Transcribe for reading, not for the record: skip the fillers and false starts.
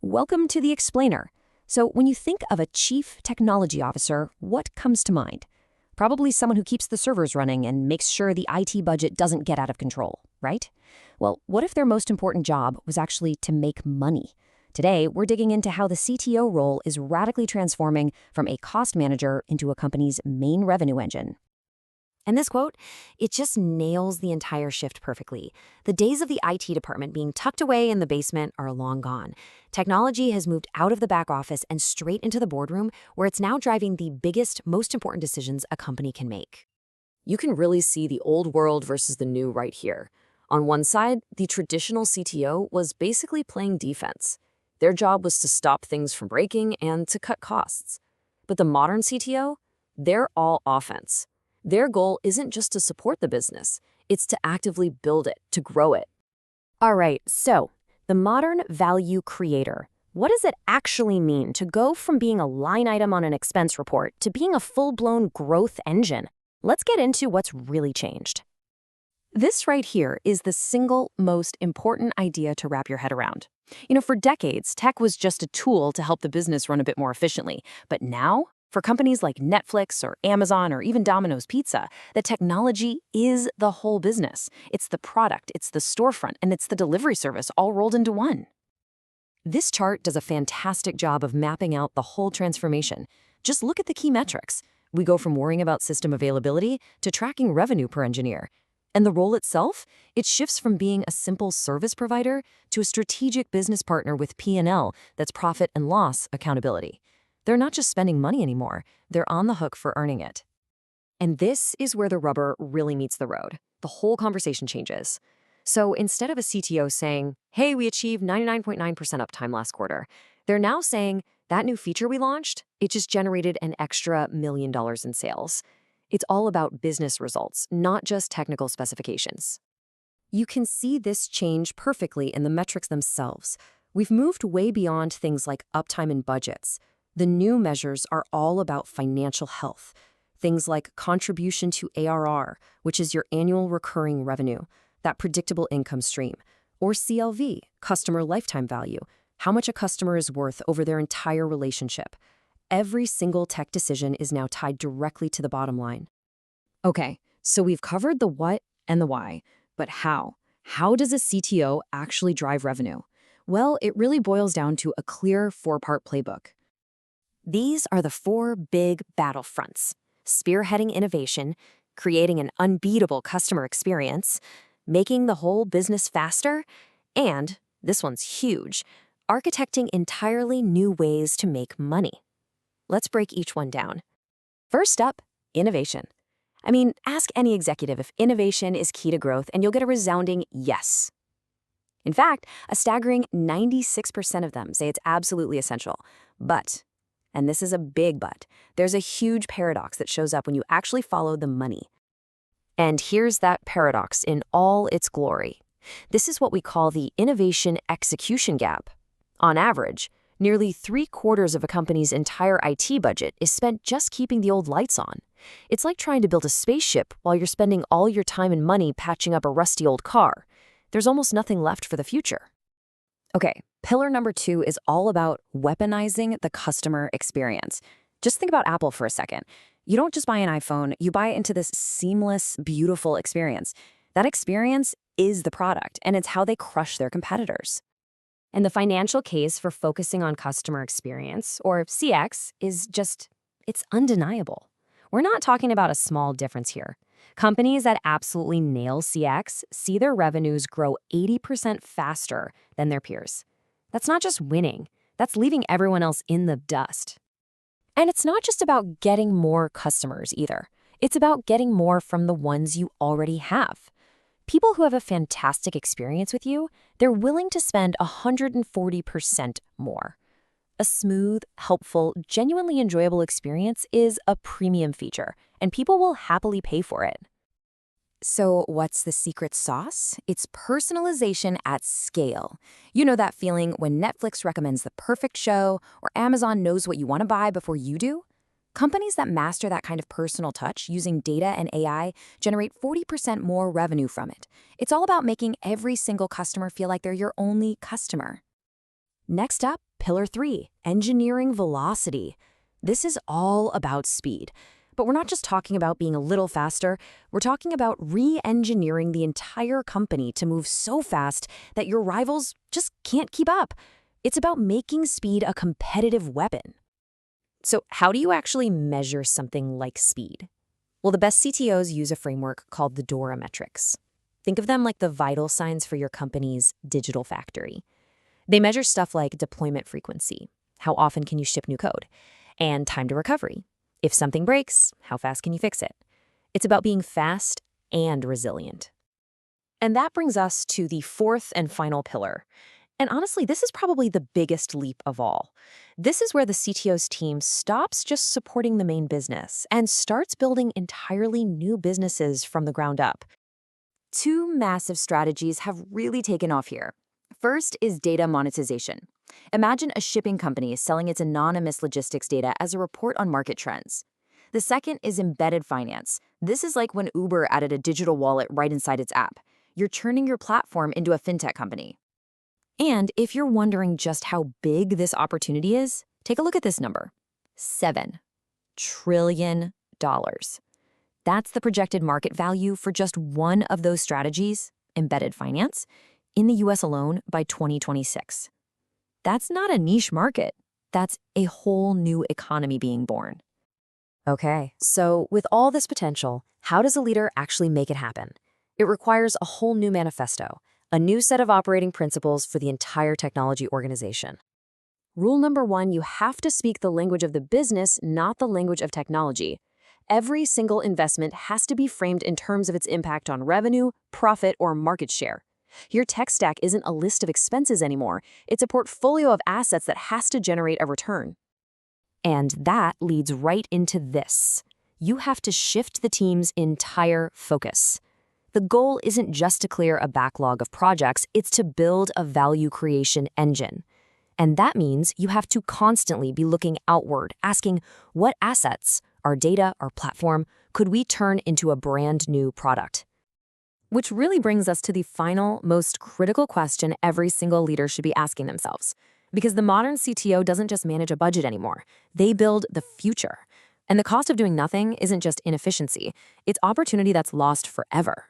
Welcome to The Explainer. So, when you think of a chief technology officer, what comes to mind? Probably someone who keeps the servers running and makes sure the IT budget doesn't get out of control, right? Well, what if their most important job was actually to make money? Today, we're digging into how the CTO role is radically transforming from a cost manager into a company's main revenue engine. And this quote, it just nails the entire shift perfectly. The days of the IT department being tucked away in the basement are long gone. Technology has moved out of the back office and straight into the boardroom, where it's now driving the biggest, most important decisions a company can make. You can really see the old world versus the new right here. On one side, the traditional CTO was basically playing defense. Their job was to stop things from breaking and to cut costs. But the modern CTO, they're all offense. Their goal isn't just to support the business, it's to actively build it, to grow it. All right, so the modern value creator. What does it actually mean to go from being a line item on an expense report to being a full-blown growth engine? Let's get into what's really changed. This right here is the single most important idea to wrap your head around. For decades, tech was just a tool to help the business run a bit more efficiently. But now, for companies like Netflix or Amazon or even Domino's Pizza, the technology is the whole business. It's the product, it's the storefront, and it's the delivery service all rolled into one. This chart does a fantastic job of mapping out the whole transformation. Just look at the key metrics. We go from worrying about system availability to tracking revenue per engineer. And the role itself, it shifts from being a simple service provider to a strategic business partner with P&L that's profit and loss accountability. They're not just spending money anymore, they're on the hook for earning it. And this is where the rubber really meets the road. The whole conversation changes. So instead of a CTO saying, hey, we achieved 99.9% uptime last quarter, they're now saying, that new feature we launched, it just generated an extra $1 million in sales. It's all about business results, not just technical specifications. You can see this change perfectly in the metrics themselves. We've moved way beyond things like uptime and budgets. The new measures are all about financial health. Things like contribution to ARR, which is your annual recurring revenue, that predictable income stream, or CLV, customer lifetime value, how much a customer is worth over their entire relationship. Every single tech decision is now tied directly to the bottom line. Okay, so we've covered the what and the why, but how? How does a CTO actually drive revenue? Well, it really boils down to a clear 4-part playbook. These are the 4 big battlefronts: spearheading innovation, creating an unbeatable customer experience, making the whole business faster, and, this one's huge, architecting entirely new ways to make money. Let's break each one down. First up, innovation. Ask any executive if innovation is key to growth, and you'll get a resounding yes. In fact, a staggering 96% of them say it's absolutely essential. But, and this is a big but, there's a huge paradox that shows up when you actually follow the money. And here's that paradox in all its glory. This is what we call the innovation execution gap. On average, nearly 3/4 of a company's entire IT budget is spent just keeping the old lights on. It's like trying to build a spaceship while you're spending all your time and money patching up a rusty old car. There's almost nothing left for the future. Okay, pillar number 2 is all about weaponizing the customer experience. Just think about Apple for a second. You don't just buy an iPhone, you buy into this seamless, beautiful experience. That experience is the product, and it's how they crush their competitors. And the financial case for focusing on customer experience, or CX, is just, it's undeniable. We're not talking about a small difference here. Companies that absolutely nail CX see their revenues grow 80% faster than their peers. That's not just winning, that's leaving everyone else in the dust. And it's not just about getting more customers either. It's about getting more from the ones you already have. People who have a fantastic experience with you, they're willing to spend 140% more. A smooth, helpful, genuinely enjoyable experience is a premium feature, and people will happily pay for it. So what's the secret sauce? It's personalization at scale. You know that feeling when Netflix recommends the perfect show or Amazon knows what you want to buy before you do? Companies that master that kind of personal touch using data and AI generate 40% more revenue from it. It's all about making every single customer feel like they're your only customer. Next up, pillar 3, engineering velocity. This is all about speed. But we're not just talking about being a little faster, we're talking about re-engineering the entire company to move so fast that your rivals just can't keep up. It's about making speed a competitive weapon. So how do you actually measure something like speed? Well, the best CTOs use a framework called the DORA metrics. Think of them like the vital signs for your company's digital factory. They measure stuff like deployment frequency, how often can you ship new code, and time to recovery. If something breaks, how fast can you fix it? It's about being fast and resilient. And that brings us to the fourth and final pillar. And honestly, this is probably the biggest leap of all. This is where the CTO's team stops just supporting the main business and starts building entirely new businesses from the ground up. Two massive strategies have really taken off here. First is data monetization. Imagine a shipping company selling its anonymous logistics data as a report on market trends. The second is embedded finance. This is like when Uber added a digital wallet right inside its app. You're turning your platform into a fintech company. And if you're wondering just how big this opportunity is, take a look at this number: $7 trillion. That's the projected market value for just one of those strategies, embedded finance, in the US alone by 2026. That's not a niche market. That's a whole new economy being born. Okay, so with all this potential, how does a leader actually make it happen? It requires a whole new manifesto, a new set of operating principles for the entire technology organization. Rule number 1, you have to speak the language of the business, not the language of technology. Every single investment has to be framed in terms of its impact on revenue, profit, or market share. Your tech stack isn't a list of expenses anymore. It's a portfolio of assets that has to generate a return. And that leads right into this. You have to shift the team's entire focus. The goal isn't just to clear a backlog of projects, it's to build a value creation engine. And that means you have to constantly be looking outward, asking what assets, our data, our platform, could we turn into a brand new product? Which really brings us to the final, most critical question every single leader should be asking themselves. Because the modern CTO doesn't just manage a budget anymore. They build the future. And the cost of doing nothing isn't just inefficiency. It's opportunity that's lost forever.